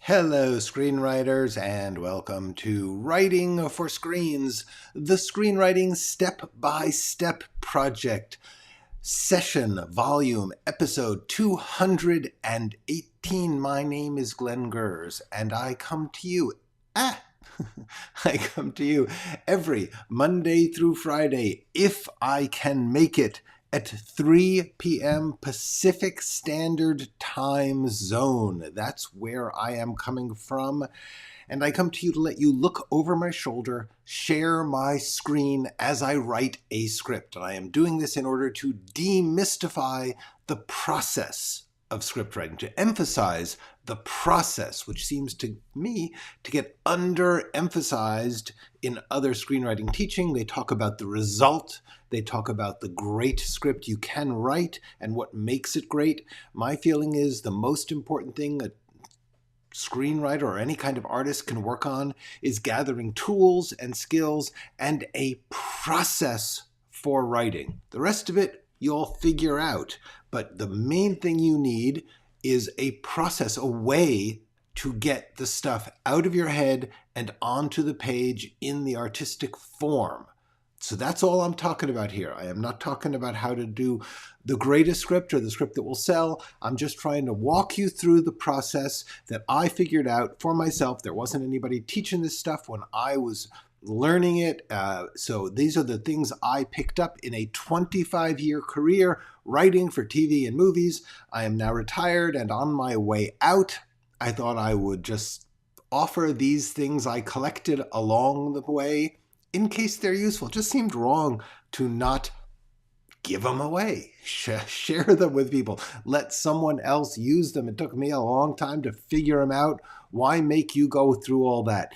Hello, screenwriters, and welcome to Writing for Screens, the screenwriting step-by-step project, session, volume, episode 218. My name is Glenn Gers, and I come to you I come to you every Monday through Friday, if I can make it, at 3 p.m. Pacific Standard Time Zone. That's where I am coming from. And I come to you to let you look over my shoulder, share my screen as I write a script. And I am doing this in order to demystify the process of script writing, to emphasize the process, which seems to me to get underemphasized in other screenwriting teaching. They talk about the result. They talk about the great script you can write and what makes it great. My feeling is the most important thing a screenwriter or any kind of artist can work on is gathering tools and skills and a process for writing. The rest of it you'll figure out. But the main thing you need is a process, a way to get the stuff out of your head and onto the page in the artistic form. So that's all I'm talking about here. I am not talking about how to do the greatest script or the script that will sell. I'm just trying to walk you through the process that I figured out for myself. There wasn't anybody teaching this stuff when I was learning it. So these are the things I picked up in a 25-year career writing for TV and movies. I am now retired and on my way out. I thought I would just offer these things I collected along the way in case they're useful. It just seemed wrong to not give them away, share them with people, let someone else use them. It took me a long time to figure them out. Why make you go through all that?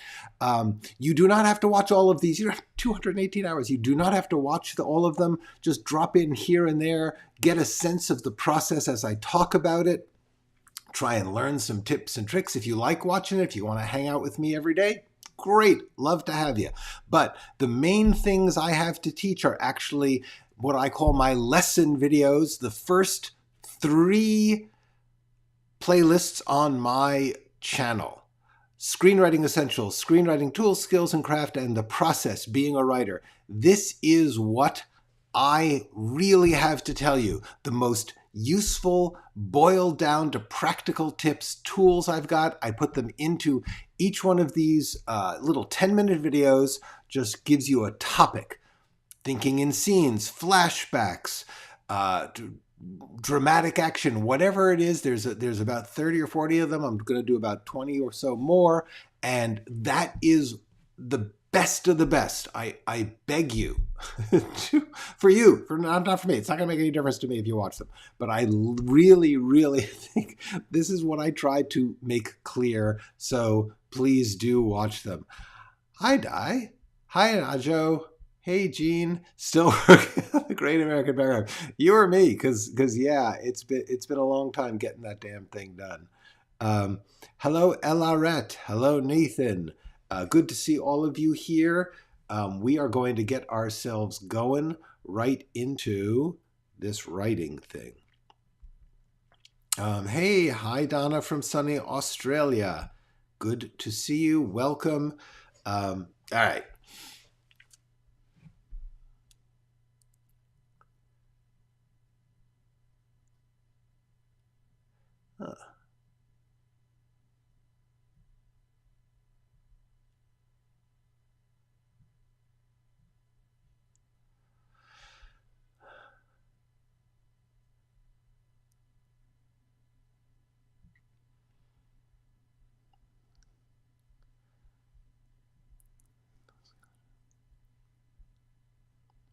You do not have to watch all of these. You have 218 hours. You do not have to watch all of them. Just drop in here and there, get a sense of the process as I talk about it. Try and learn some tips and tricks. If you like watching it, if you want to hang out with me every day, great. Love to have you. But the main things I have to teach are actually what I call my lesson videos. The first 3 playlists on my channel: Screenwriting Essentials, Screenwriting Tools, Skills, and Craft, and The Process, Being a Writer. This is what I really have to tell you. The most useful, boiled down to practical tips, tools I've got. I put them into each one of these little 10-minute videos. Just gives you a topic. Thinking in scenes, flashbacks, dramatic action, whatever it is. There's about 30 or 40 of them. I'm going to do about 20 or so more. And that is the best of the best. I beg you, for you, not for me. It's not going to make any difference to me if you watch them. But I really, really think this is what I try to make clear. So please do watch them. Hi, Di. Hi, Najo. Hey, Gene, still working on the Great American Paragraph. You or me, because yeah, it's been a long time getting that damn thing done. Hello, Elaret. Hello, Nathan. Good to see all of you here. We are going to get ourselves going right into this writing thing. Hey, hi, Donna from sunny Australia. Good to see you. Welcome. All right.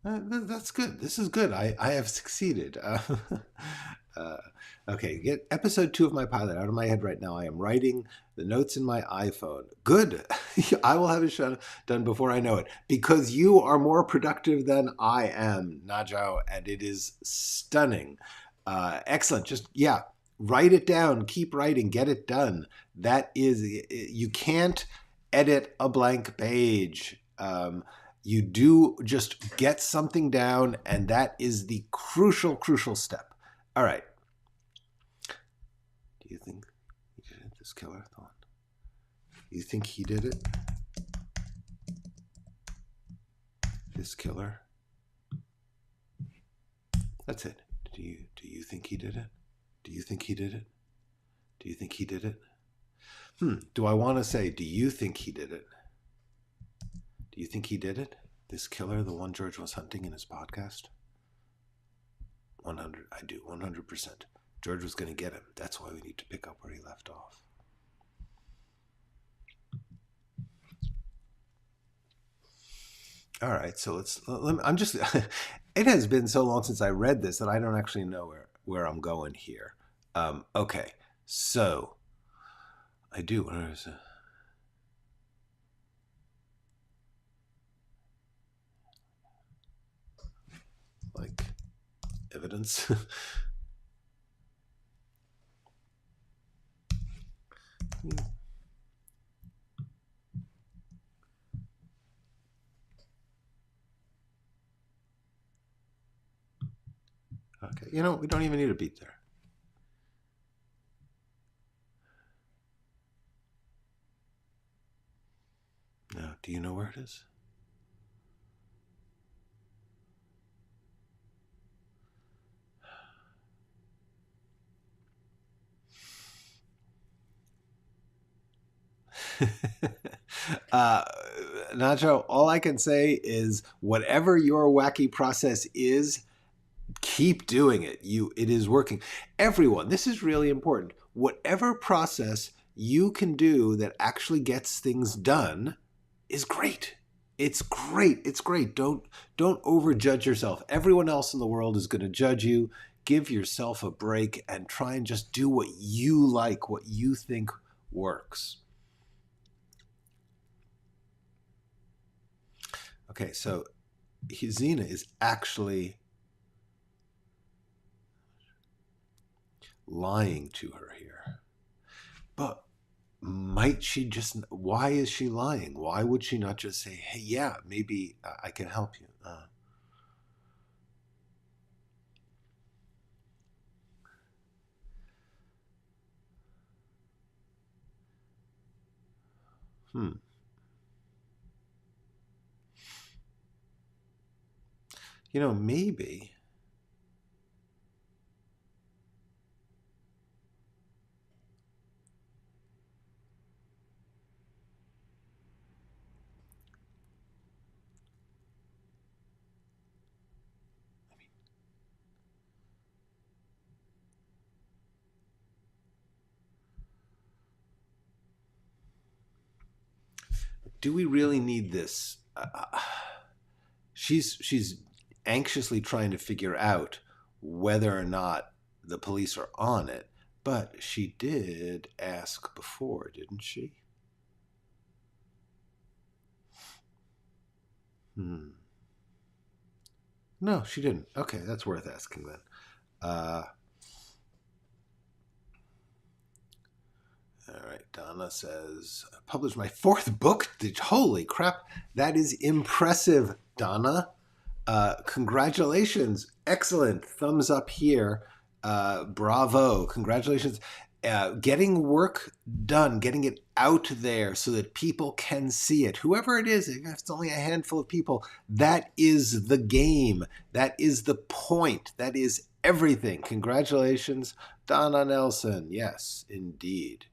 That's good. This is good. I have succeeded. Okay, get episode 2 of my pilot out of my head right now. I am writing the notes in my iPhone. Good. I will have it done before I know it, because you are more productive than I am, Najao, and it is stunning. Excellent. Just, yeah, write it down. Keep writing. Get it done. That is, you can't edit a blank page. You do just get something down, and that is the crucial step. All right. Do you think you should hit this killer thought? Do you think he did it? This killer? That's it. Do you think he did it? Do you think he did it? Do you think he did it? Do I want to say, do you think he did it? Do you think he did it? This killer, the one George was hunting in his podcast? 100. I do. 100%. George was going to get him. That's why we need to pick up where he left off. All right. So I'm just, it has been so long since I read this that I don't actually know where I'm going here. Okay. So I do. Where is it? Like evidence. Okay, we don't even need a beat there. Now, do you know where it is? Nacho, all I can say is whatever your wacky process is, keep doing it. It is working. Everyone, this is really important. Whatever process you can do that actually gets things done is great. It's great. It's great. Don't overjudge yourself. Everyone else in the world is going to judge you. Give yourself a break and try and just do what you like, what you think works. Okay, so Zena is actually lying to her here. But might she just, why is she lying? Why would she not just say, hey, yeah, maybe I can help you? Maybe. Do we really need this? She's anxiously trying to figure out whether or not the police are on it, but she did ask before, didn't she? No, she didn't. Okay, that's worth asking then. All right, Donna says, I published my 4th book. Holy crap, that is impressive, Donna. Congratulations. Excellent. Thumbs up here. Bravo. Congratulations. Getting work done, getting it out there so that people can see it. Whoever it is, if it's only a handful of people, that is the game. That is the point. That is everything. Congratulations, Donna Nelson. Yes, indeed.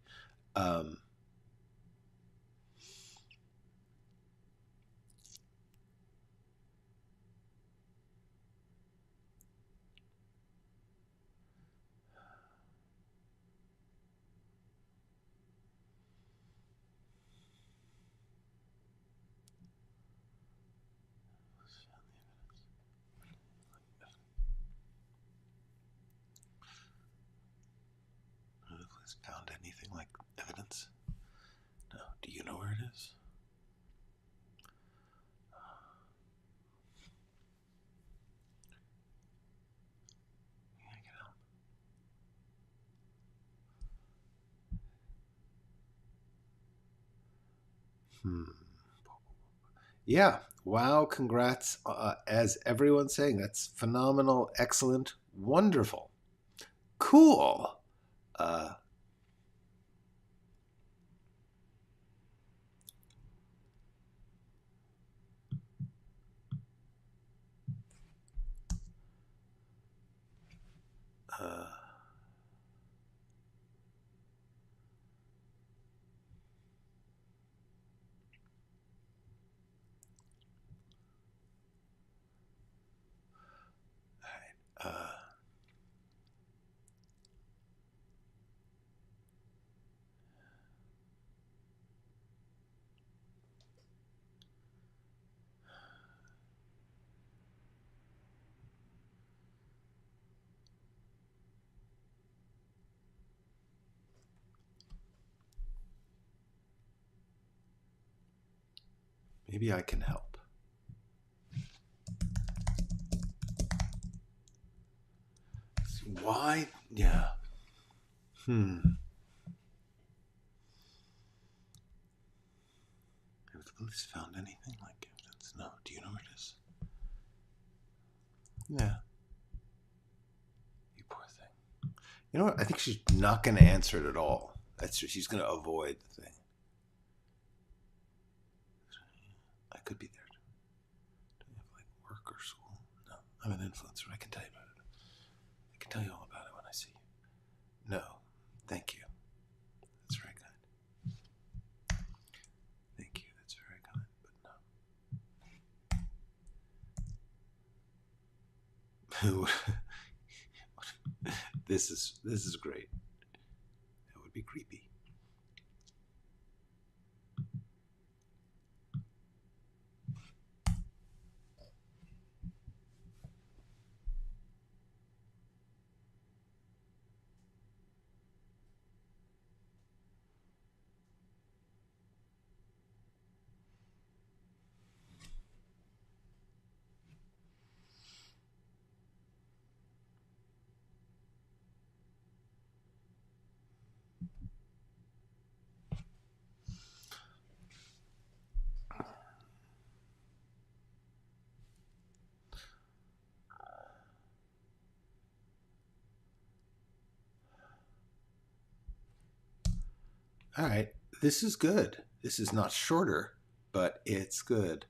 Found anything like evidence? No. Do you know where it is? Yeah. Wow. Congrats. As everyone's saying, that's phenomenal, excellent, wonderful, cool. Maybe I can help. Why? Yeah. Have the police found anything like evidence? No. Do you know where it is? Yeah. You poor thing. You know what? I think she's not going to answer it at all. She's going to avoid the thing. I could be there. Do you have like work or school? No. I'm an influencer. I can tell you about it. I can tell you all about it when I see you. No. Thank you. That's very kind. Thank you. That's very kind. But no. This is great. That would be creepy. All right, this is good. This is not shorter, but it's good.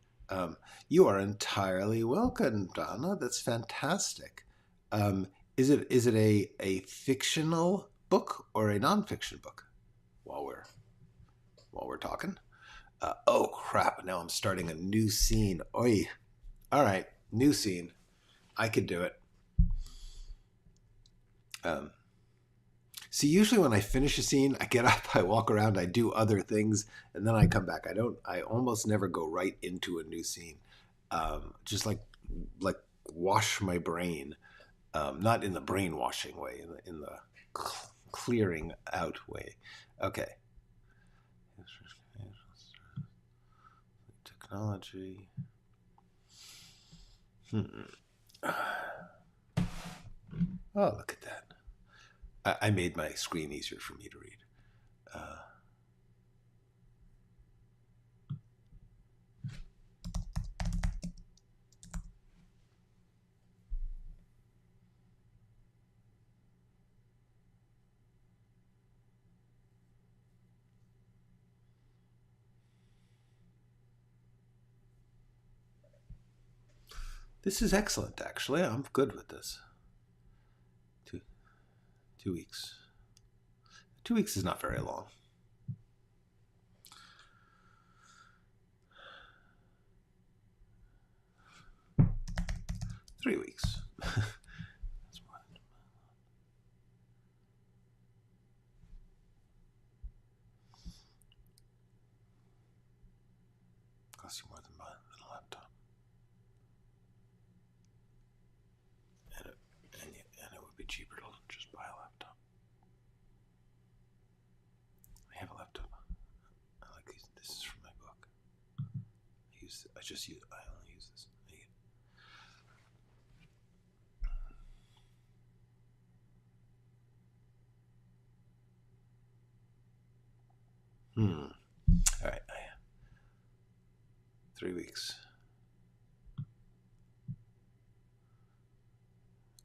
You are entirely welcome, Donna. That's fantastic. Is it a fictional book or a nonfiction book? While we're talking. Oh crap! Now I'm starting a new scene. Oi! All right, new scene. I could do it. See, usually when I finish a scene, I get up, I walk around, I do other things, and then I come back. I almost never go right into a new scene. Just like wash my brain, not in the brainwashing way, in the clearing out way. Okay. Technology. Oh, look at that. I made my screen easier for me to read. This is excellent, actually. I'm good with this. 2 weeks. 2 weeks is not very long. 3 weeks. Costs you more than buying a laptop. And it would be cheaper to just buy a laptop. I have a laptop. I like these. This is from my book. I only use this. All right. 3 weeks.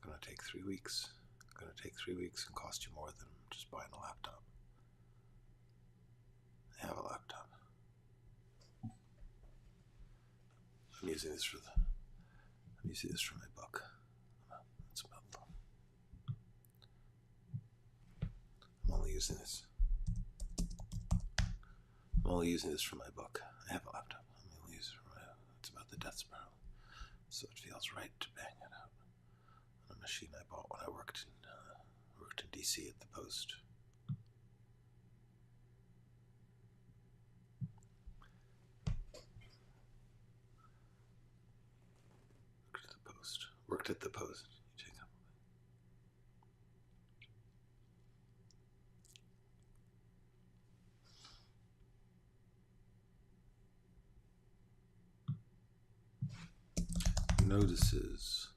Gonna take 3 weeks. Gonna take 3 weeks and cost you more than just buying a laptop. I have a laptop. I'm using this for my book. It's about I'm only using this. I'm only using this for my book. I have a laptop. I'm only using it for it's about the death spiral. So it feels right to bang it out on a machine I bought when I worked in DC at the Post. Worked at the Post. notices.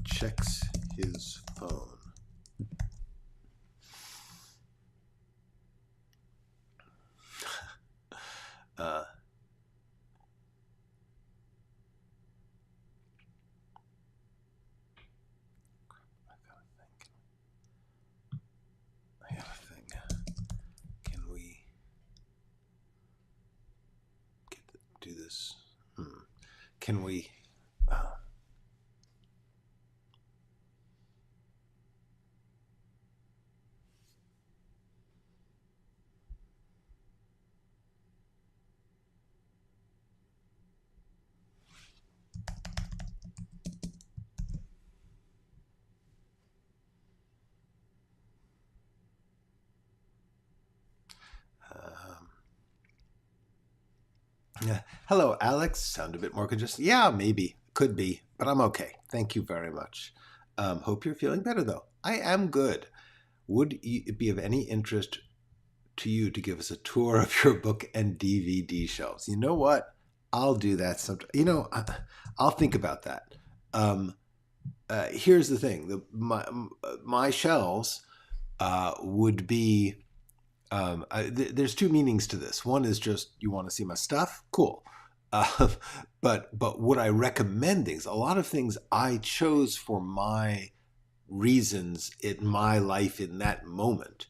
Checks his phone. I gotta think. Can we do this? Can we? Yeah. Hello, Alex. Sound a bit more congested. Yeah, maybe. Could be. But I'm okay. Thank you very much. Hope you're feeling better, though. I am good. Would it be of any interest to you to give us a tour of your book and DVD shelves? You know what? I'll do that sometime. I'll think about that. Here's the thing. My shelves would be... there's two meanings to this. One is just you want to see my stuff, cool. But would I recommend things? A lot of things I chose for my reasons in my life in that moment.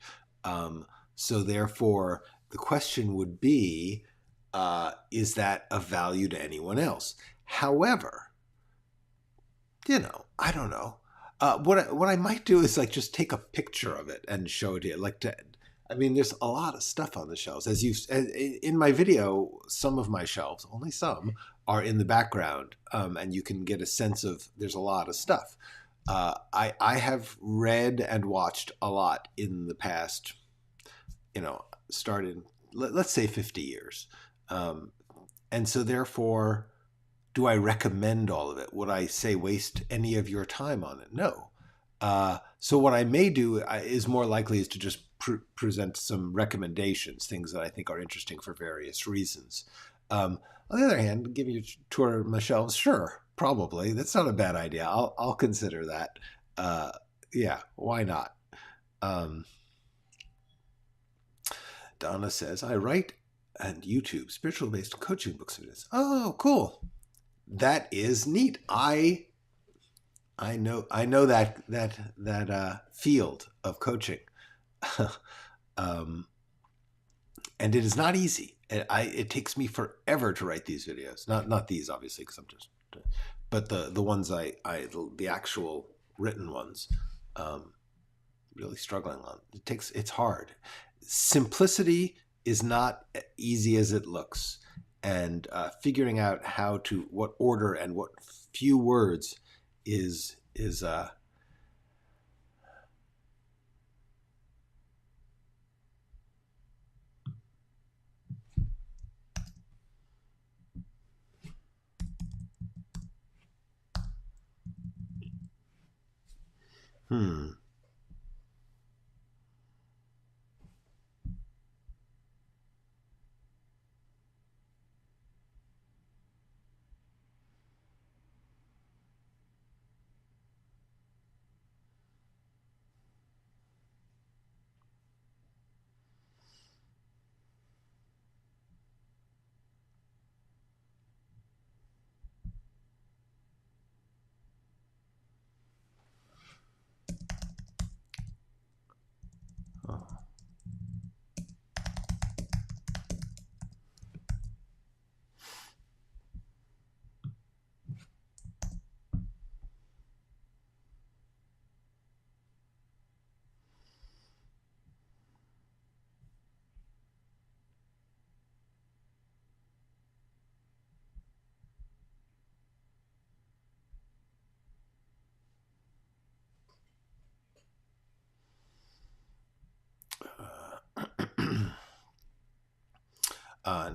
So therefore, the question would be, is that of value to anyone else? However, I don't know. What I might do is like just take a picture of it and show it to you. There's a lot of stuff on the shelves. In my video, some of my shelves, only some, are in the background, and you can get a sense of there's a lot of stuff. I have read and watched a lot in the past, started, let's say 50 years. And so therefore, do I recommend all of it? Would I say waste any of your time on it? No. So what I may do is more likely is to just present some recommendations, things that I think are interesting for various reasons. On the other hand, give you a tour of my shelves, sure, probably. That's not a bad idea. I'll consider that. Yeah, why not? Donna says, I write and YouTube spiritual-based coaching books. Oh, cool. That is neat. I know that field of coaching, and it is not easy. It takes me forever to write these videos. Not these, obviously, because I'm just, but the ones the actual written ones, really struggling on. It's hard. Simplicity is not easy as it looks, and figuring out what order and what few words is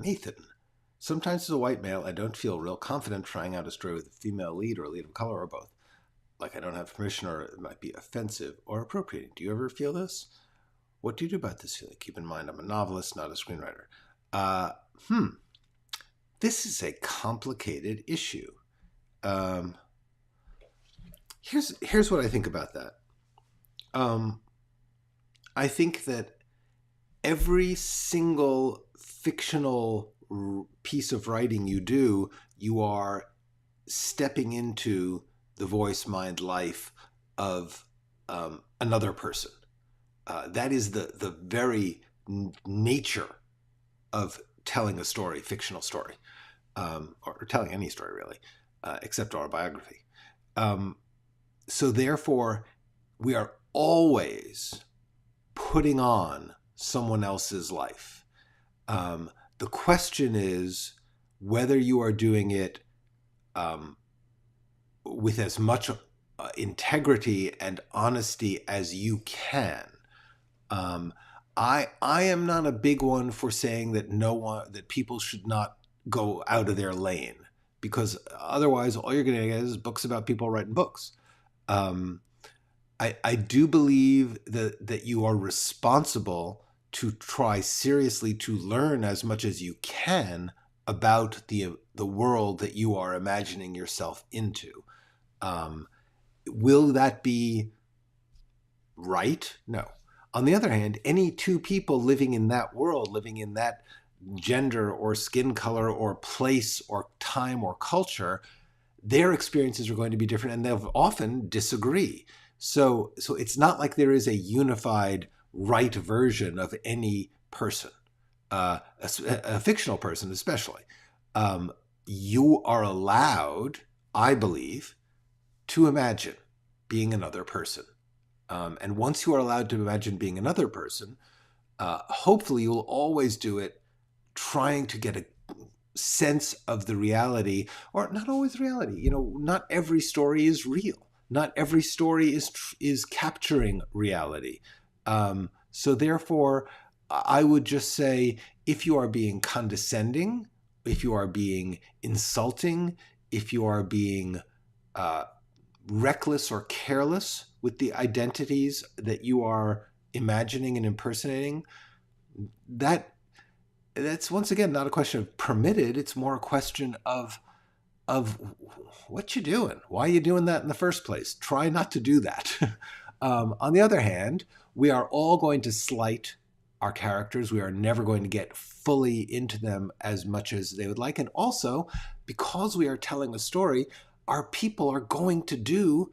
Nathan. Sometimes as a white male, I don't feel real confident trying out a story with a female lead or a lead of color or both. Like I don't have permission or it might be offensive or appropriating. Do you ever feel this? What do you do about this feeling? Keep in mind, I'm a novelist, not a screenwriter. This is a complicated issue. Here's what I think about that. I think that every single fictional piece of writing you do, you are stepping into the voice, mind, life of another person. That is the very nature of telling a story, fictional story, or telling any story really, except autobiography. So therefore, we are always putting on someone else's life. The question is whether you are doing it with as much integrity and honesty as you can. I am not a big one for saying that that people should not go out of their lane, because otherwise all you're going to get is books about people writing books. I do believe that you are responsible to try seriously to learn as much as you can about the world that you are imagining yourself into. Will that be right? No. On the other hand, any two people living in that world, living in that gender or skin color or place or time or culture, their experiences are going to be different and they'll often disagree. So it's not like there is a unified right version of any person, a fictional person especially. You are allowed, I believe, to imagine being another person. And once you are allowed to imagine being another person, hopefully you'll always do it trying to get a sense of the reality, or not always reality. You know, not every story is real. Not every story is capturing reality. So therefore, I would just say, if you are being condescending, if you are being insulting, if you are being reckless or careless with the identities that you are imagining and impersonating, that's once again not a question of permitted. It's more a question of what you doing? Why are you doing that in the first place? Try not to do that. On the other hand, we are all going to slight our characters. We are never going to get fully into them as much as they would like. And also, because we are telling a story, our people are going to do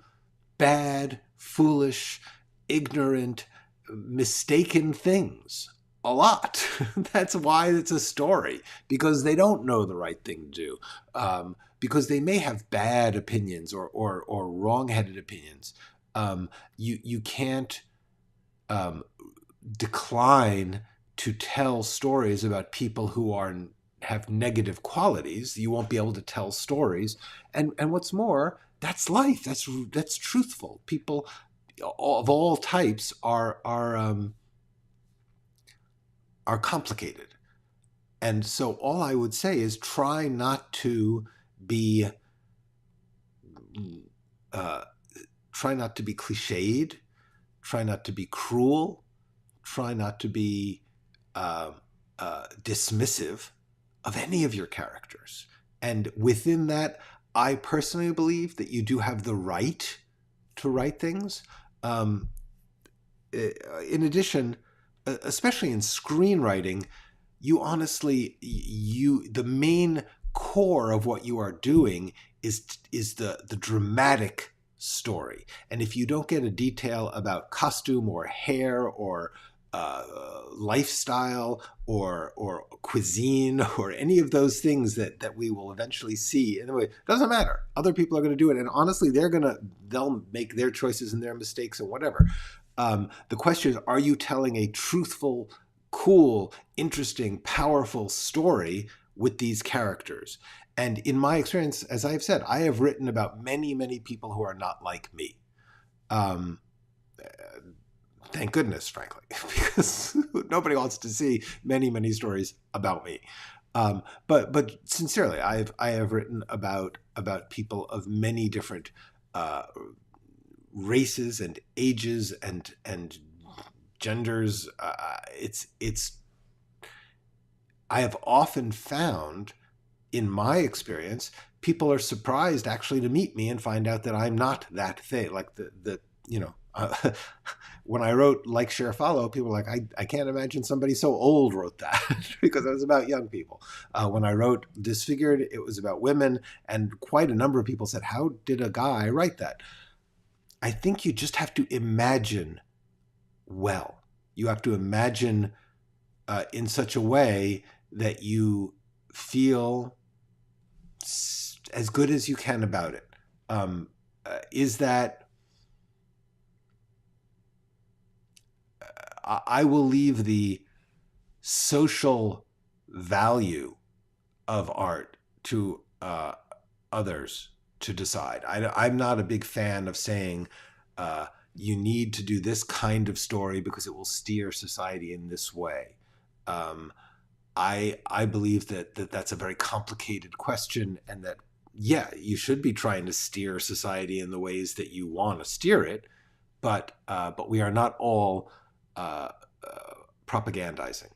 bad, foolish, ignorant, mistaken things a lot. That's why it's a story, because they don't know the right thing to do, because they may have bad opinions or wrong-headed opinions. You can't decline to tell stories about people who have negative qualities. You won't be able to tell stories. And what's more, that's life. That's truthful. People of all types are complicated. And so all I would say is try not to be cliched, try not to be cruel, try not to be dismissive of any of your characters. And within that, I personally believe that you do have the right to write things. In addition, especially in screenwriting, you honestly, the main core of what you are doing is the dramatic story. And if you don't get a detail about costume or hair or lifestyle or cuisine or any of those things that we will eventually see, anyway, it doesn't matter. Other people are going to do it, and honestly, they'll make their choices and their mistakes and whatever. The question is, are you telling a truthful, cool, interesting, powerful story with these characters? And in my experience, as I've said, I have written about many, many people who are not like me. Thank goodness, frankly, because nobody wants to see many, many stories about me. But sincerely, I have written about people of many different races and ages and genders. I have often found, in my experience, people are surprised actually to meet me and find out that I'm not that thing. Like when I wrote Like, Share, Follow, people were like, I can't imagine somebody so old wrote that because it was about young people. When I wrote Disfigured, it was about women, and quite a number of people said, how did a guy write that? I think you just have to imagine well. You have to imagine in such a way that you feel as good as you can about it. Is that I will leave the social value of art to others to decide. I'm not a big fan of saying you need to do this kind of story because it will steer society in this way. I believe that that's a very complicated question, and that, yeah, you should be trying to steer society in the ways that you want to steer it, but we are not all propagandizing.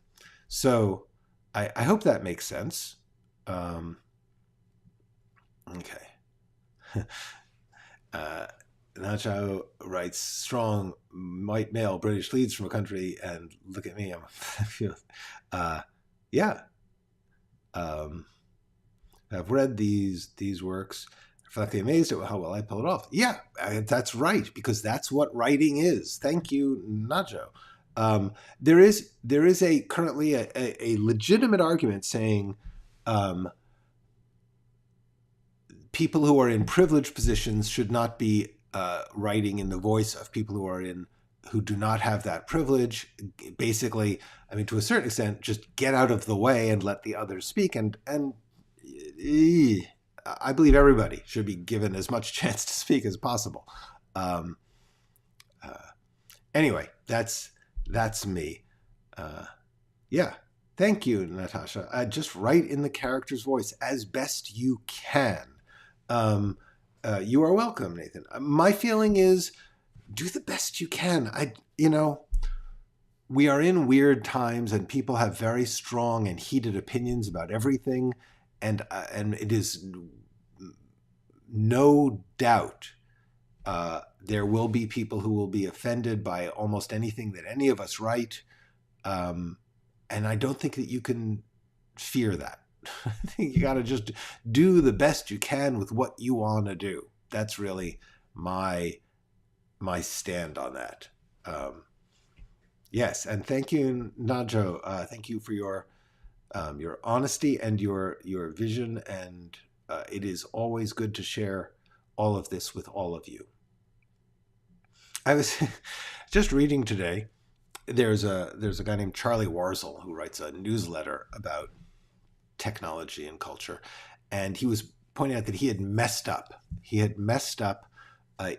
So I hope that makes sense. Okay. Nacho writes, strong white male British leads from a country, and look at me, yeah. I've read these works. I feel like I'm amazed at how well I pull it off. Yeah, that's right, because that's what writing is. Thank you, Nacho. There is currently a legitimate argument saying people who are in privileged positions should not be writing in the voice of people who do not have that privilege. Basically, I mean, to a certain extent, just get out of the way and let the others speak. And I believe everybody should be given as much chance to speak as possible. Anyway, that's me. Yeah. Thank you, Natasha. Just write in the character's voice as best you can. You are welcome, Nathan. My feeling is, do the best you can. We are in weird times, and people have very strong and heated opinions about everything, and it is no doubt there will be people who will be offended by almost anything that any of us write, and I don't think that you can fear that. I think you got to just do the best you can with what you want to do. That's really my stand on that. Yes, and thank you, Najo. Thank you for your honesty and your vision, and it is always good to share all of this with all of you. I was just reading today. There's a guy named Charlie Warzel who writes a newsletter about technology and culture, and he was pointing out that he had messed up. He had messed up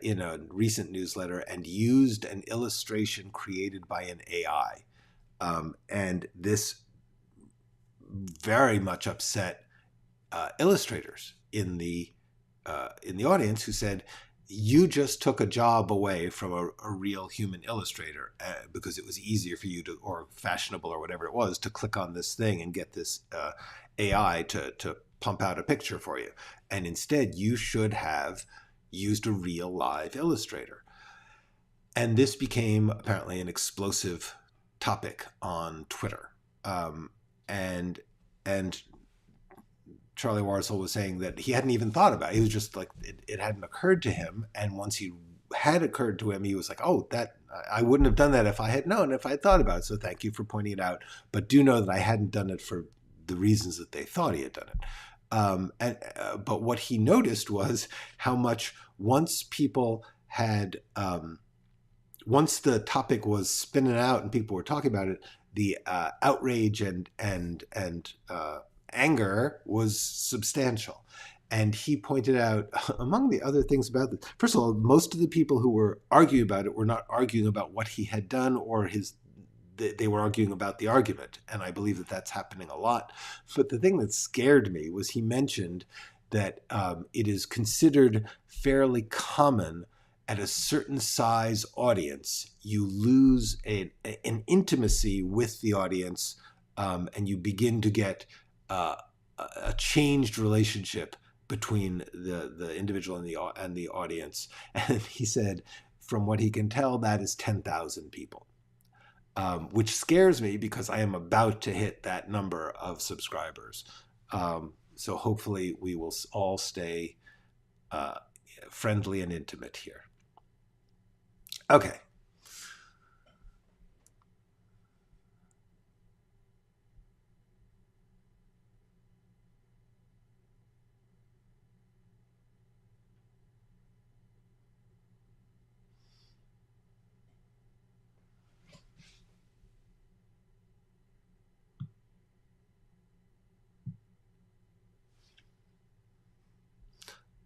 in a recent newsletter and used an illustration created by an AI, and this very much upset illustrators in the audience, who said, you just took a job away from a real human illustrator because it was easier for you to, or fashionable or whatever it was, to click on this thing and get this AI to pump out a picture for you. And instead, you should have used a real live illustrator. And this became apparently an explosive topic on Twitter. And Charlie Warzel was saying that he hadn't even thought about it. He was just like, it hadn't occurred to him. And once he had occurred to him, he was like, oh, that I wouldn't have done that if I had known, if I had thought about it. So thank you for pointing it out. But do know that I hadn't done it for the reasons that they thought he had done it. But what he noticed was how much once people had, once the topic was spinning out and people were talking about it, the outrage and anger was substantial. And he pointed out, among the other things about this, first of all, most of the people who were arguing about it were not arguing about what he had done or they were arguing about the argument. And I believe that that's happening a lot. But the thing that scared me was he mentioned that it is considered fairly common at a certain size audience, you lose an intimacy with the audience, and you begin to get a changed relationship between the individual and the audience. And he said, from what he can tell, that is 10,000 people, which scares me because I am about to hit that number of subscribers. So hopefully we will all stay friendly and intimate here. Okay.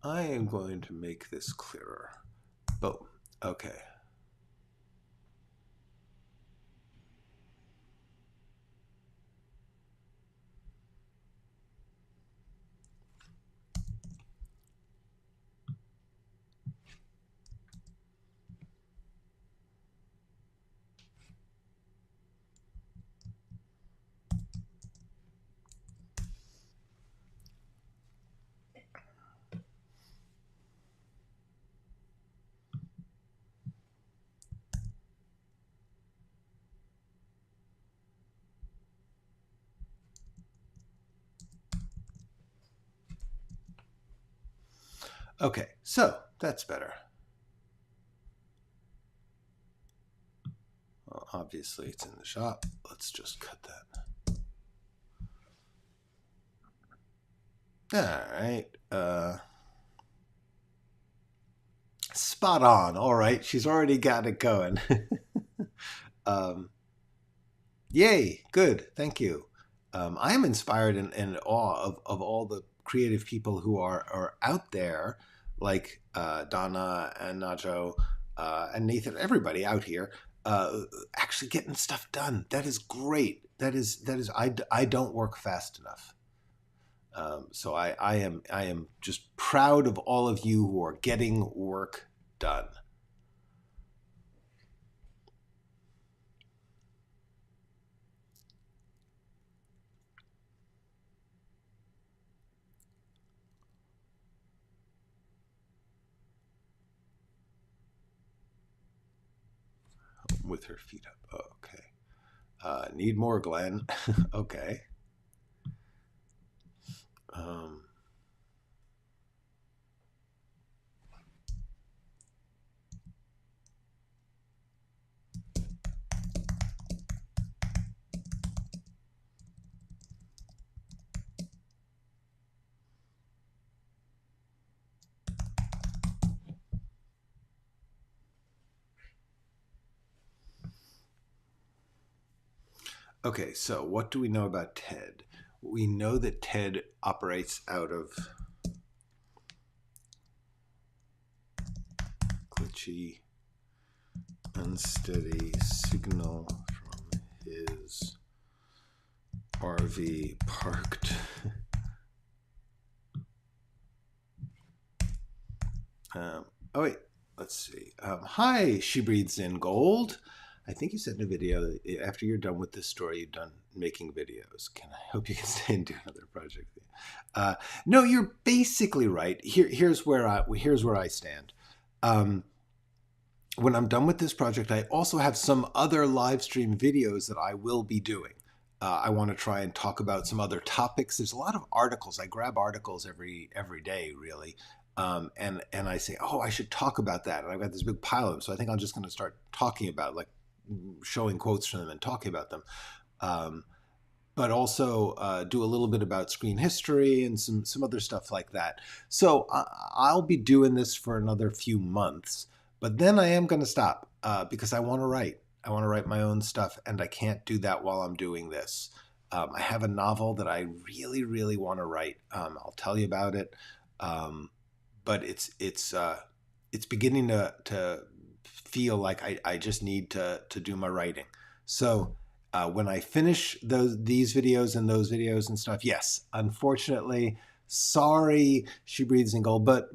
I am going to make this clearer. Boom. Okay. Okay, so that's better. Well, obviously it's in the shop. Let's just cut that. All right. Spot on. All right. She's already got it going. Yay. Good. Thank you. I am inspired and in awe of all the creative people who are out there, like Donna and Najo and Nathan, everybody out here, actually getting stuff done. That is great. That is I don't work fast enough. So I am just proud of all of you who are getting work done. With her feet up. Oh, okay. Need more, Glenn. Okay. Okay, so what do we know about TED? We know that TED operates out of glitchy, unsteady signal from his RV parked. Oh wait, let's see. Hi, She Breathes in Gold. I think you said in a video that after you're done with this story, you're done making videos. I hope you can stay and do another project? No, you're basically right. Here's where I stand. When I'm done with this project, I also have some other live stream videos that I will be doing. I want to try and talk about some other topics. There's a lot of articles. I grab articles every day, really. And I say, oh, I should talk about that. And I've got this big pile of them. So I think I'm just going to start talking about, like, showing quotes from them and talking about them. But also do a little bit about screen history and some other stuff like that. So I'll be doing this for another few months. But then I am going to stop because I want to write. I want to write my own stuff, and I can't do that while I'm doing this. I have a novel that I really, really want to write. I'll tell you about it. But it's beginning to feel like I just need to do my writing. So when I finish these videos and those videos and stuff, yes, unfortunately, sorry, She Breathes in Gold, but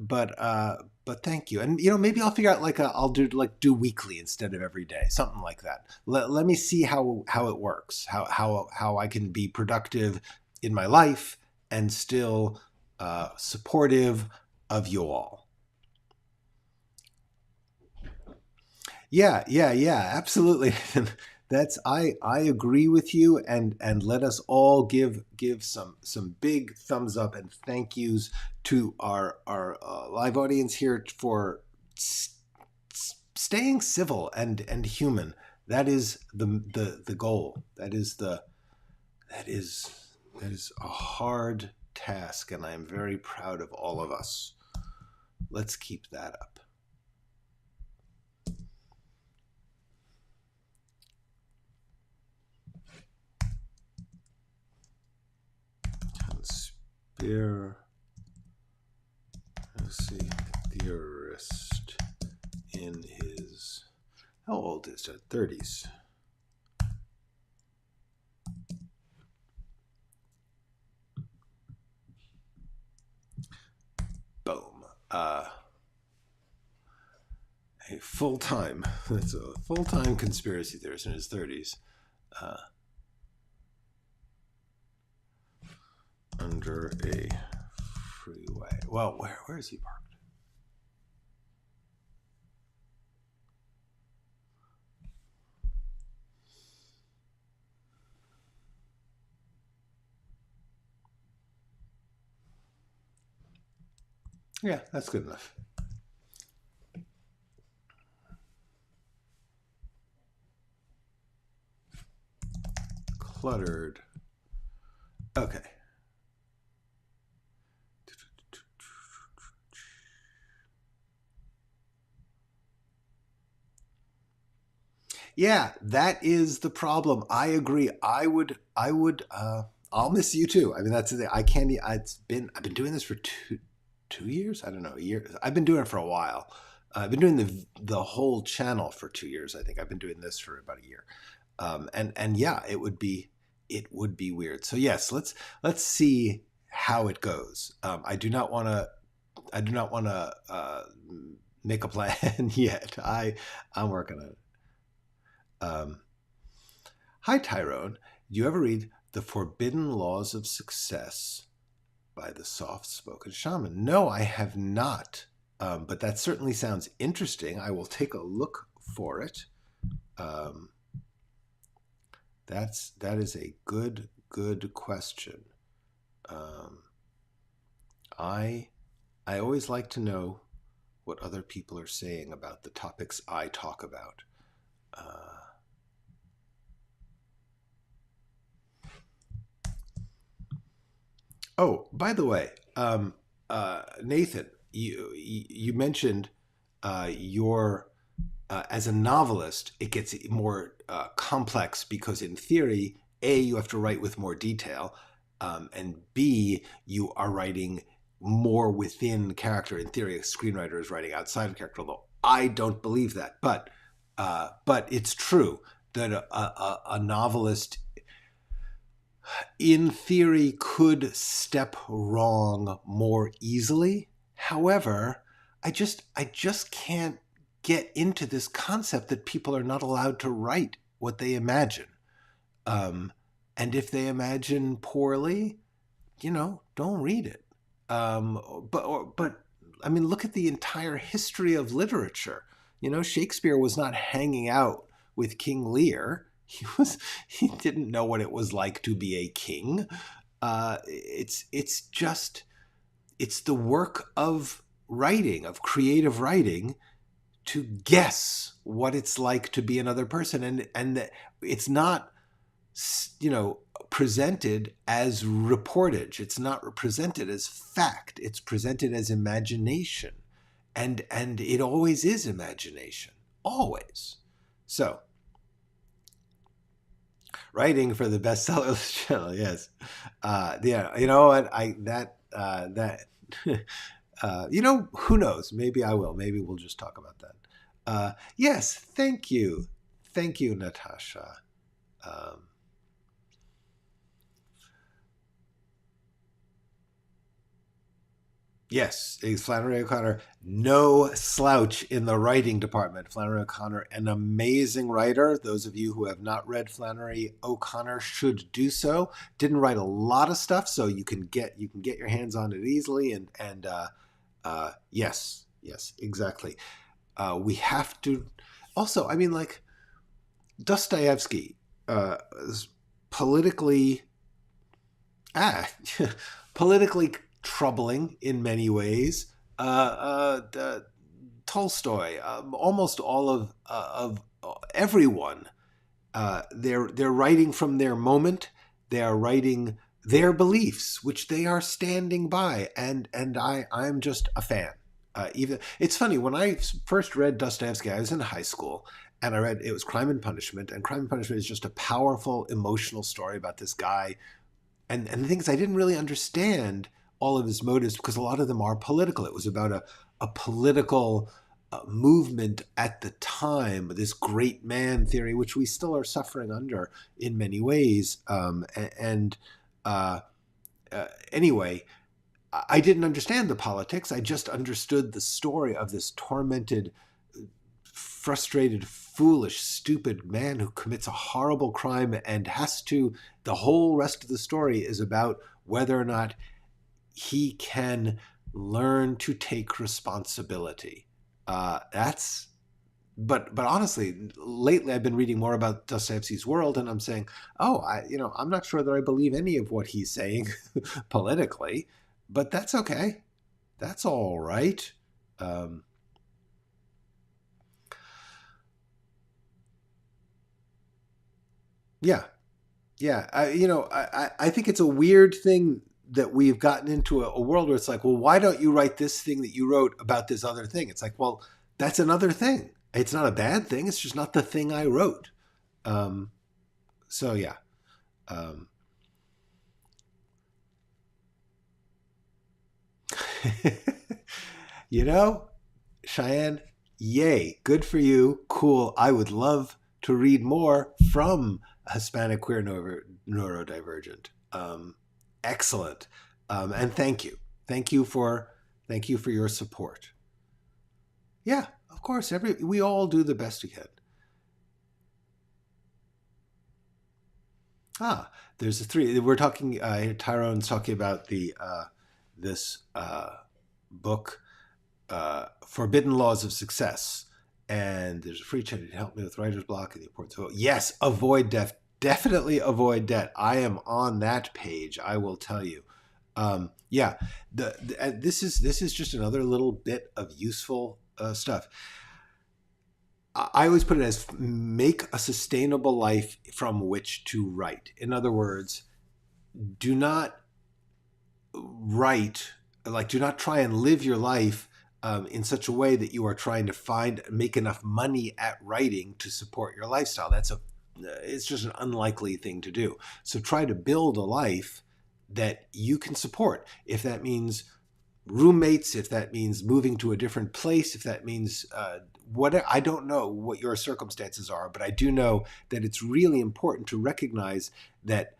thank you. And maybe I'll figure out I'll do weekly instead of every day, something like that. Let me see how it works, how I can be productive in my life and still supportive of you all. Yeah, absolutely. I agree with you, and let us all give some big thumbs up and thank yous to our live audience here for staying civil and human. That is the goal. That is a hard task, and I am very proud of all of us. Let's keep that up. Conspiracy theorist in his, how old is it? 30s. Boom. A full-time, that's a full-time conspiracy theorist in his 30s. Under a freeway. Well, where is he parked? Yeah, that's good enough. Cluttered. Okay. Yeah, that is the problem. I agree. I'll miss you too. I mean, that's the thing. I've been doing this for two years. I don't know, a year. I've been doing it for a while. I've been doing the whole channel for 2 years. I think I've been doing this for about a year. And yeah, it would be weird. So yes, let's see how it goes. I do not want to make a plan yet. I'm working on it. Hi, Tyrone. Do you ever read The Forbidden Laws of Success by the Soft-Spoken Shaman? No, I have not. But that certainly sounds interesting. I will take a look for it. That is a good question. I always like to know what other people are saying about the topics I talk about. Oh, by the way, Nathan, you mentioned your as a novelist, it gets more complex because in theory, A, you have to write with more detail, and B, you are writing more within character. In theory, a screenwriter is writing outside of character, although I don't believe that. But it's true that a novelist, in theory, could step wrong more easily. However, I just can't get into this concept that people are not allowed to write what they imagine. And if they imagine poorly, don't read it. But I mean, look at the entire history of literature. Shakespeare was not hanging out with King Lear. He didn't know what it was like to be a king. It's the work of writing, of creative writing, to guess what it's like to be another person, and it's not presented as reportage. It's not presented as fact. It's presented as imagination, and it always is imagination, always. So, writing for the bestseller channel, yes, yeah. You know what? Who knows? Maybe I will. Maybe we'll just talk about that. Yes, thank you. Thank you, Natasha. Yes, Flannery O'Connor, no slouch in the writing department. Flannery O'Connor, an amazing writer. Those of you who have not read Flannery O'Connor should do so. Didn't write a lot of stuff, so you can get your hands on it easily. And yes, exactly. We have to. Also, I mean, like Dostoevsky, is politically, politically troubling in many ways. Tolstoy, almost all of everyone, they're writing from their moment. They are writing their beliefs, which they are standing by, and I'm just a fan. Even it's funny, when I first read Dostoevsky, I was in high school, and I read it was Crime and Punishment, and Crime and Punishment is just a powerful emotional story about this guy, and the things I didn't really understand all of his motives because a lot of them are political. It was about a political movement at the time, this great man theory, which we still are suffering under in many ways. Anyway, I didn't understand the politics. I just understood the story of this tormented, frustrated, foolish, stupid man who commits a horrible crime and the whole rest of the story is about whether or not he can learn to take responsibility. But honestly, lately I've been reading more about Dostoevsky's world, and I'm saying, I'm not sure that I believe any of what he's saying politically, but that's okay. That's all right. Yeah. I think it's a weird thing that we've gotten into a world where it's like, well, why don't you write this thing that you wrote about this other thing? It's like, well, that's another thing. It's not a bad thing. It's just not the thing I wrote. So yeah. Cheyenne, yay, good for you. Cool. I would love to read more from Hispanic Queer Neurodivergent. Excellent. And thank you. Thank you for your support. Yeah, of course. We all do the best we can. There's a 3. We're talking. Tyrone's talking about this book, Forbidden Laws of Success, and there's a free chat to help me with writer's block and the importance of yes, avoid debt. Definitely avoid debt. I am on that page. I will tell you. This is just another little bit of useful stuff. I always put it as make a sustainable life from which to write. In other words, do not write, do not try and live your life in such a way that you are trying to make enough money at writing to support your lifestyle. It's just an unlikely thing to do. So try to build a life that you can support. If that means roommates, if that means moving to a different place, if that means whatever, I don't know what your circumstances are, but I do know that it's really important to recognize that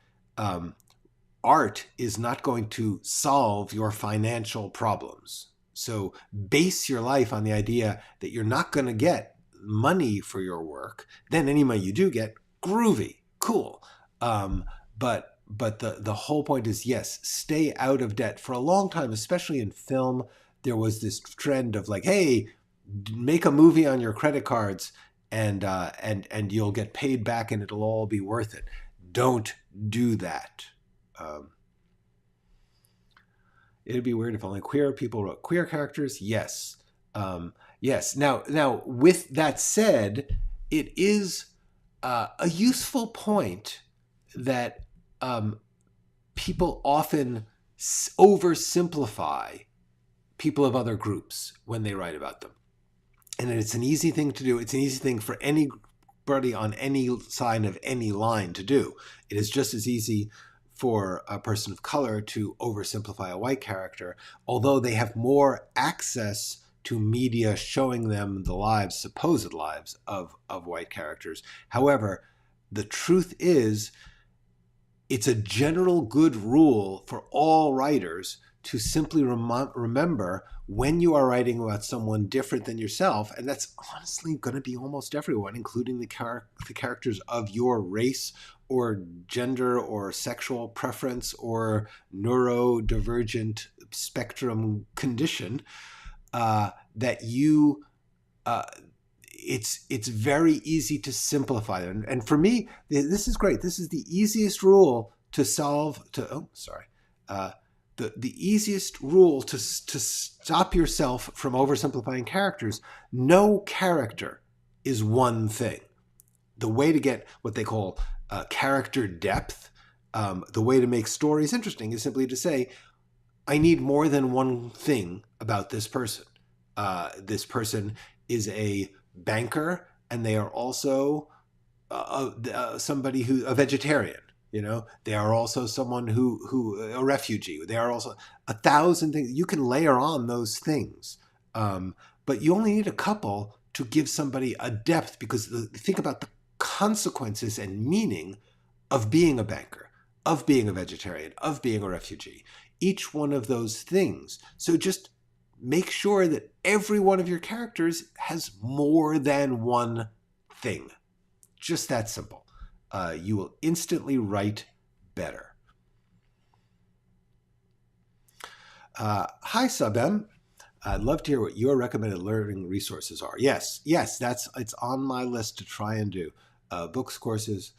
art is not going to solve your financial problems. So base your life on the idea that you're not going to get money for your work. Then any money you do get, groovy, cool. But the whole point is, yes, stay out of debt. For a long time, especially in film, there was this trend of like, hey, make a movie on your credit cards and you'll get paid back and it'll all be worth it. Don't do that. It'd be weird if only queer people wrote queer characters. Yes. Yes. Now, with that said, it is a useful point that people often oversimplify people of other groups when they write about them. And it's an easy thing to do. It's an easy thing for anybody on any side of any line to do. It is just as easy for a person of color to oversimplify a white character, although they have more access to media showing them the lives, supposed lives of white characters. However, the truth is, it's a general good rule for all writers to simply remember when you are writing about someone different than yourself, and that's honestly going to be almost everyone, including the characters of your race or gender or sexual preference or neurodivergent spectrum condition, that you it's very easy to simplify them. And for me, this is great. This is the easiest rule to solve. The easiest rule to stop yourself from oversimplifying characters. No character is one thing. The way to get what they call character depth, the way to make stories interesting, is simply to say, I need more than one thing about this person. This person is a banker, and they are also somebody a vegetarian. They are also someone who a refugee. They are also 1,000 things. You can layer on those things, but you only need a couple to give somebody a depth, because think about the consequences and meaning of being a banker, of being a vegetarian, of being a refugee. Each one of those things. So just make sure that every one of your characters has more than one thing. Just that simple. You will instantly write better. Hi, Subem. I'd love to hear what your recommended learning resources are. Yes, it's on my list to try and do. Books, courses.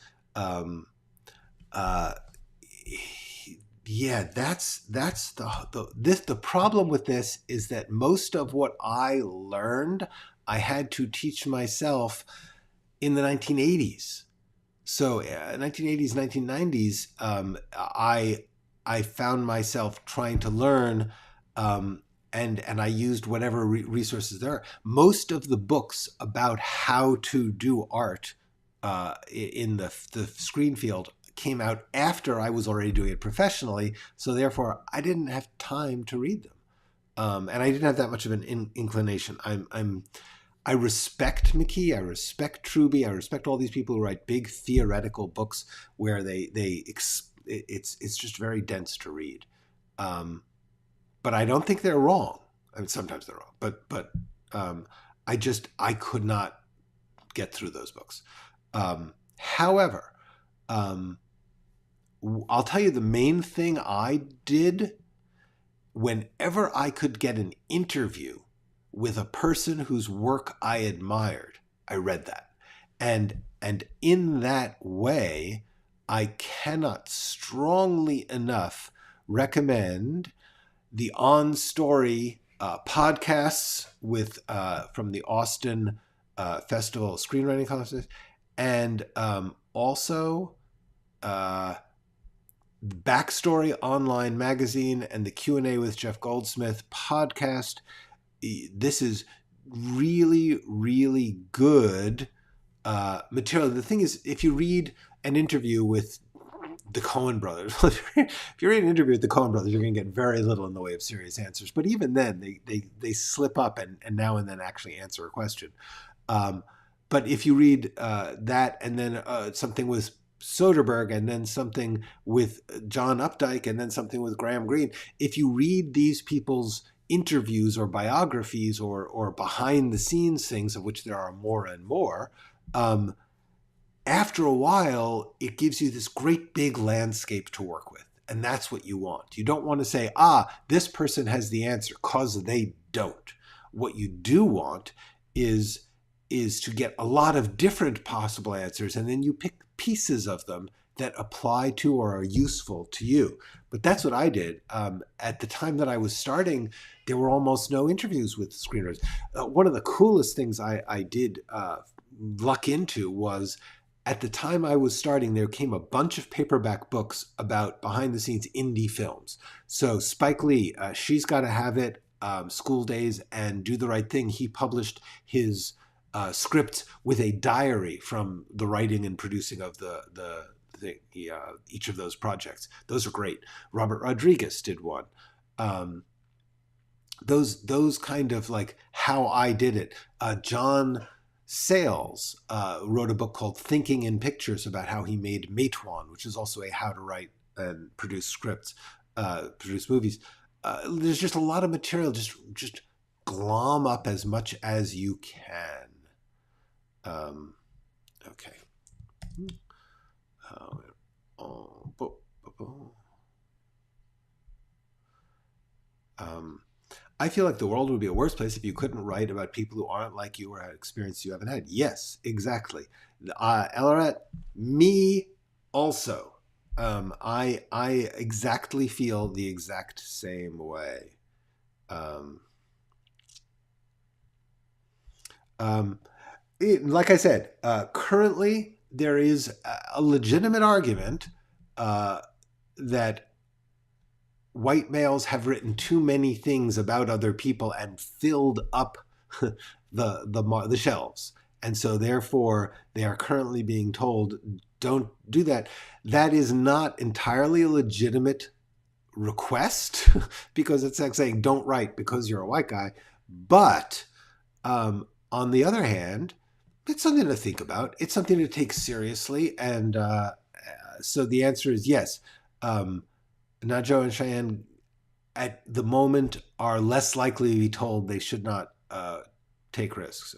Yeah, that's the problem with this is that most of what I learned, I had to teach myself in the 1980s. So 1980s, 1990s, I found myself trying to learn, and I used whatever resources there are. Most of the books about how to do art in the screen field came out after I was already doing it professionally, so therefore I didn't have time to read them, and I didn't have that much of an inclination. I respect McKee, I respect Truby, I respect all these people who write big theoretical books where it's just very dense to read, but I don't think they're wrong. I mean, sometimes they're wrong, but I could not get through those books. However, I'll tell you the main thing I did whenever I could get an interview with a person whose work I admired, I read that. And in that way, I cannot strongly enough recommend the On Story podcasts with from the Austin Festival Screenwriting Conference, and also Backstory Online Magazine and the Q&A with Jeff Goldsmith podcast. This is really, really good material. The thing is, if you read an interview with the Coen brothers, if you read an interview with the Coen brothers, you're going to get very little in the way of serious answers. But even then, they slip up and now and then actually answer a question. But if you read that and then something with Soderbergh and then something with John Updike and then something with Graham Greene, if you read these people's interviews or biographies or behind the scenes things, of which there are more and more, after a while, it gives you this great big landscape to work with. And that's what you want. You don't want to say, this person has the answer, because they don't. What you do want is to get a lot of different possible answers, and then you pick pieces of them that apply to or are useful to you. But that's what I did. At the time that I was starting, there were almost no interviews with screenwriters. One of the coolest things I did luck into was, at the time I was starting, there came a bunch of paperback books about behind-the-scenes indie films. So Spike Lee, She's Gotta Have It, School Days, and Do the Right Thing, he published his scripts with a diary from the writing and producing of the each of those projects. Those are great. Robert Rodriguez did one. Those kind of like how I did it. John Sayles wrote a book called Thinking in Pictures about how he made Matewan, which is also a how to write and produce scripts, produce movies. There's just a lot of material. Just glom up as much as you can. Okay. I feel like the world would be a worse place if you couldn't write about people who aren't like you or had experience you haven't had. Yes, exactly. Elarat, me also. I exactly feel the exact same way. Like I said, currently there is a legitimate argument that white males have written too many things about other people and filled up the shelves. And so therefore they are currently being told, don't do that. That is not entirely a legitimate request because it's like saying don't write because you're a white guy. But on the other hand, it's something to think about. It's something to take seriously. And so the answer is yes. Najo and Cheyenne at the moment are less likely to be told they should not take risks.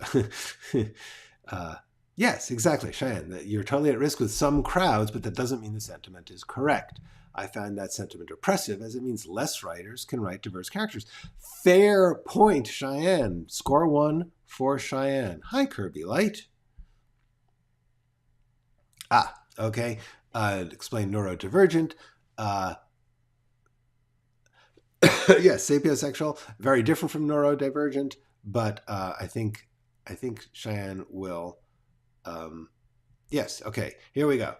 Yes, exactly, Cheyenne. That you're totally at risk with some crowds, but that doesn't mean the sentiment is correct. I find that sentiment oppressive as it means less writers can write diverse characters. Fair point, Cheyenne. Score 1 for Cheyenne. Hi, Kirby Light. Okay. Explain neurodivergent. Yes, sapiosexual, very different from neurodivergent, but I think Cheyenne will. Yes, okay, here we go.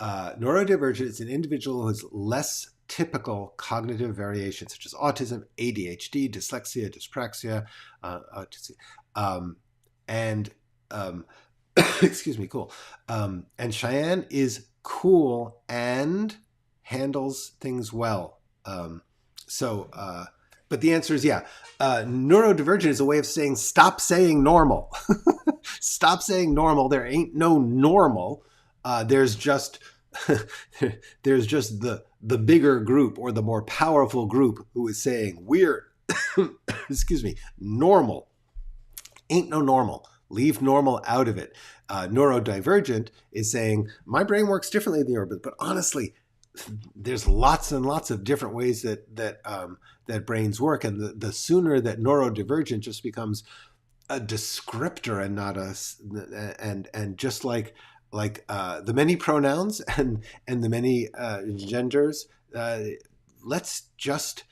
Neurodivergent is an individual who has less typical cognitive variations such as autism, ADHD, dyslexia, dyspraxia, and excuse me, cool. And Cheyenne is cool and handles things well. But the answer is yeah. Neurodivergent is a way of saying stop saying normal. Stop saying normal. There ain't no normal. There's just the bigger group or the more powerful group who is saying we're excuse me, normal. Ain't no normal. Leave normal out of it. Neurodivergent is saying my brain works differently than yours, but honestly, there's lots and lots of different ways that brains work, and the sooner that neurodivergent just becomes a descriptor and not and just like the many pronouns and the many genders, let's just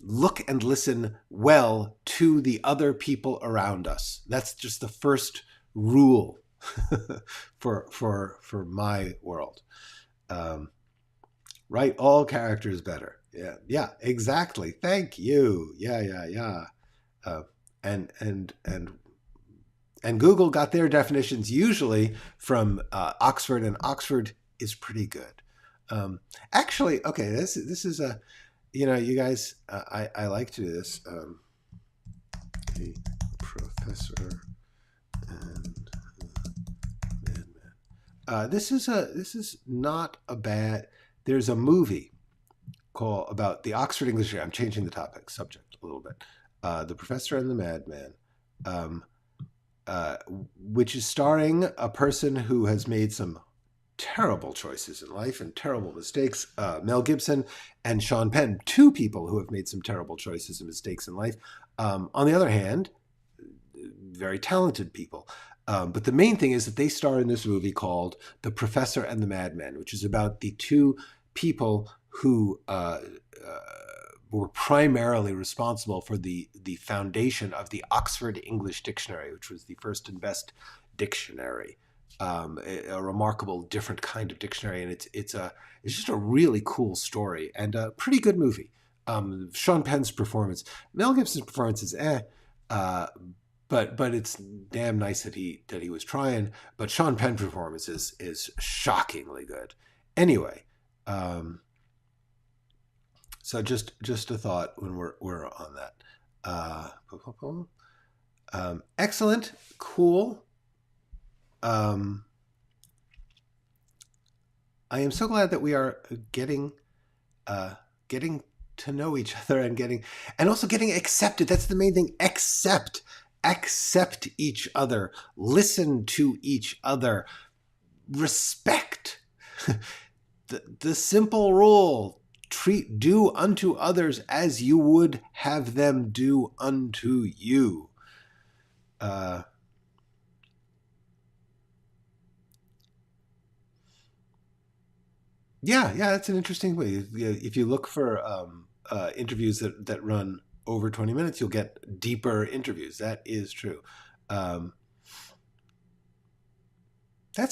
look and listen well to the other people around us. That's just the first rule for my world. Write all characters better. Yeah, exactly. Thank you. Yeah. And Google got their definitions usually from Oxford, and Oxford is pretty good. Actually, okay, this is a, you guys, I like to do this. A professor and madman. This is not a bad. There's a movie called about the Oxford English. I'm changing the subject a little bit. The Professor and the Madman, which is starring a person who has made some terrible choices in life and terrible mistakes. Mel Gibson and Sean Penn, two people who have made some terrible choices and mistakes in life. On the other hand, very talented people. But the main thing is that they star in this movie called The Professor and the Madman, which is about the two people who were primarily responsible for the foundation of the Oxford English Dictionary, which was the first and best dictionary, a remarkable different kind of dictionary, and it's just a really cool story and a pretty good movie. Sean Penn's performance, Mel Gibson's performance is but it's damn nice that he was trying. But Sean Penn's performance is shockingly good. Anyway, so just a thought when we're on that. Excellent, cool. I am so glad that we are getting to know each other and also getting accepted. That's the main thing. Accept each other. Listen to each other. Respect. the simple rule: do unto others as you would have them do unto you. Yeah, that's an interesting way. If you look for interviews that run over 20 minutes, you'll get deeper interviews. That is true. That's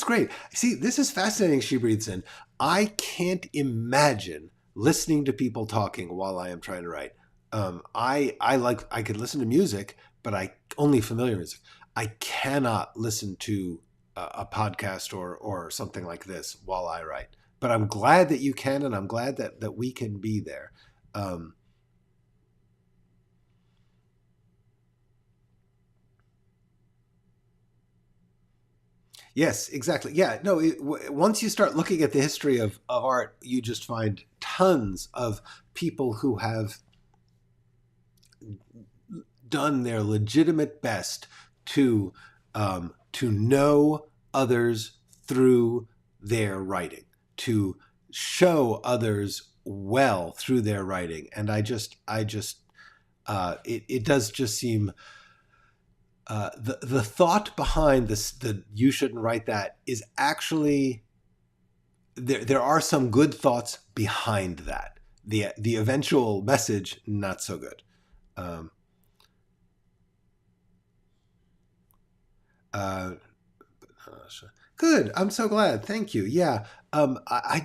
great. See, this is fascinating, She Breathes In. I can't imagine listening to people talking while I am trying to write. I could listen to music, but only familiar music. I cannot listen to a podcast or something like this while I write. But I'm glad that you can, and I'm glad that we can be there. Yes, exactly. Yeah, no, once you start looking at the history of art, you just find tons of people who have done their legitimate best to know others through their writing, to show others well through their writing. And it does just seem the thought behind this, the you shouldn't write that, is actually there are some good thoughts behind that. The eventual message, not so good. Good. I'm so glad. Thank you. Yeah. I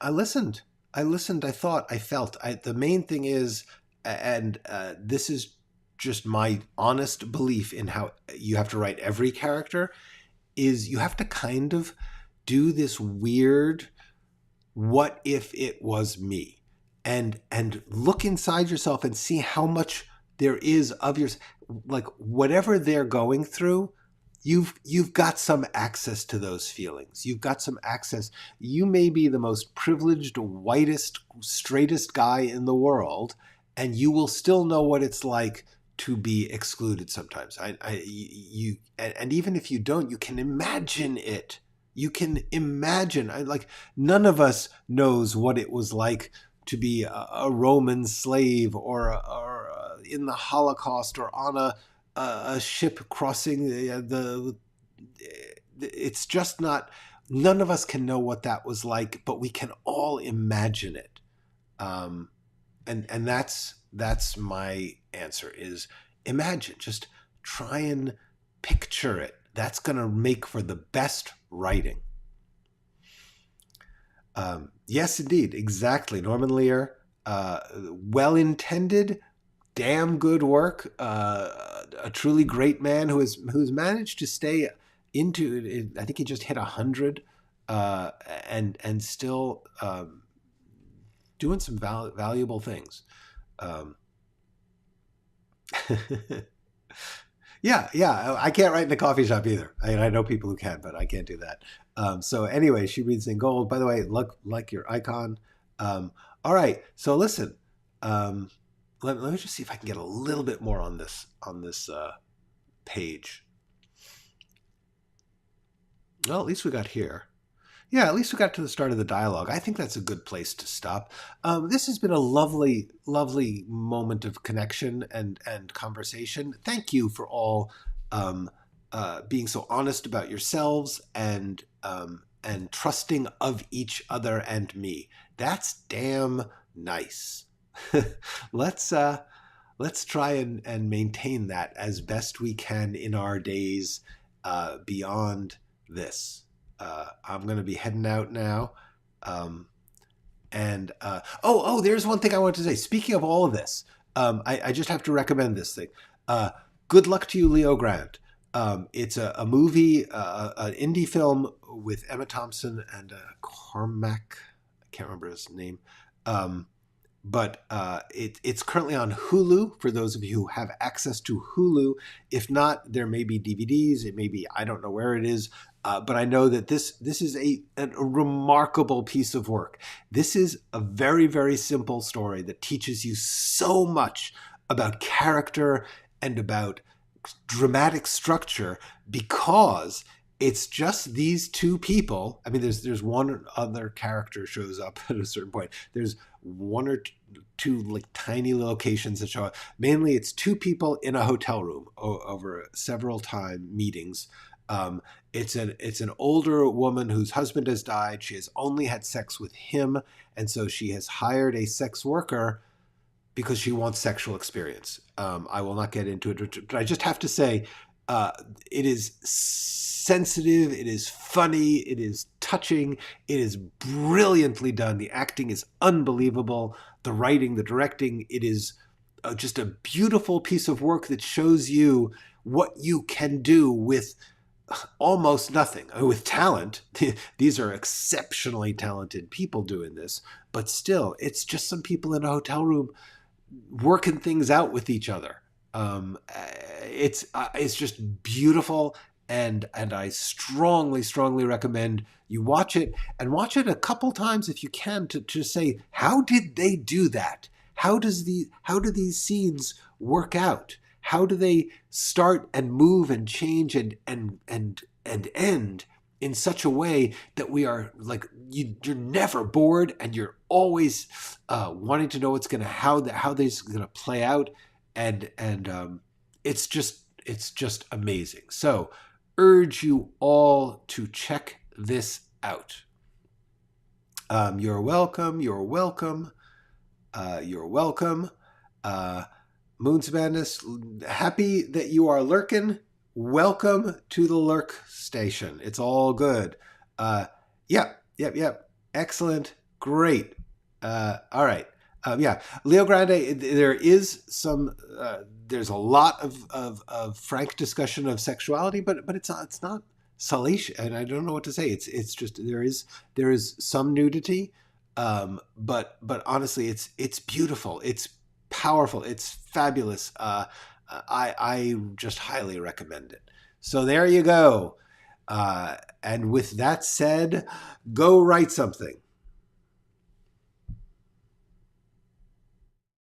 listened. I thought. I felt. The main thing is, and this is just my honest belief in how you have to write every character, is you have to kind of do this weird, what if it was me, and look inside yourself and see how much there is of yours, like whatever they're going through. You've got some access to those feelings. You've got some access. You may be the most privileged, whitest, straightest guy in the world, and you will still know what it's like to be excluded sometimes. And even if you don't, you can imagine it. You can imagine. Like, none of us knows what it was like to be a Roman slave or in the Holocaust or on a ship crossing the it's just not, none of us can know what that was like, but we can all imagine it. And that's my answer, is imagine. Just try and picture it. That's going to make for the best writing. Yes, indeed. Exactly. Norman Lear, well-intended, damn good work. A truly great man who's managed to stay into it. I think he just hit 100, and still doing some valuable things. Yeah. I can't write in a coffee shop either. I know people who can, but I can't do that. So anyway, She Reads in Gold. By the way, look like your icon. All right. So listen. Let me just see if I can get a little bit more on this page. Well, at least we got here. Yeah, at least we got to the start of the dialogue. I think that's a good place to stop. This has been a lovely, lovely moment of connection and conversation. Thank you for all being so honest about yourselves and trusting of each other and me. That's damn nice. Let's try and maintain that as best we can in our days beyond this. I'm going to be heading out now. There's one thing I wanted to say. Speaking of all of this, I just have to recommend this thing. good luck to you, Leo Grande. It's a movie, an indie film with Emma Thompson and Cormac. I can't remember his name. But it's currently on Hulu for those of you who have access to Hulu. If not, there may be DVDs. It may be, I don't know where it is. But I know that this is a remarkable piece of work. This is a very, very simple story that teaches you so much about character and about dramatic structure, because it's just these two people. I mean, there's one other character shows up at a certain point. There's one or two like tiny locations that show up. Mainly, it's two people in a hotel room over several time meetings. It's an older woman whose husband has died. She has only had sex with him, and so she has hired a sex worker because she wants sexual experience. I will not get into it, but I just have to say, it is sensitive, it is funny, it is touching, it is brilliantly done. The acting is unbelievable. The writing, the directing, it is just a beautiful piece of work that shows you what you can do with almost nothing. With talent, these are exceptionally talented people doing this, but still, it's just some people in a hotel room working things out with each other. It's just beautiful, and I strongly recommend you watch it, and watch it a couple times if you can, to say, how did they do that? How do these scenes work out? How do they start and move and change and end in such a way that we are like, you're never bored, and you're always wanting to know how this is gonna play out, and it's just amazing. So urge you all to check this out. You're welcome. You're welcome. You're welcome. Moon's Madness, happy that you are lurking. Welcome to the lurk station. It's all good. Yep. Excellent. Great. All right. Leo Grande, there is some, there's a lot of frank discussion of sexuality, but it's not salacious, and I don't know what to say. It's just, there is some nudity, but honestly, it's beautiful. It's powerful. It's fabulous. I just highly recommend it. So there you go. And with that said, go write something.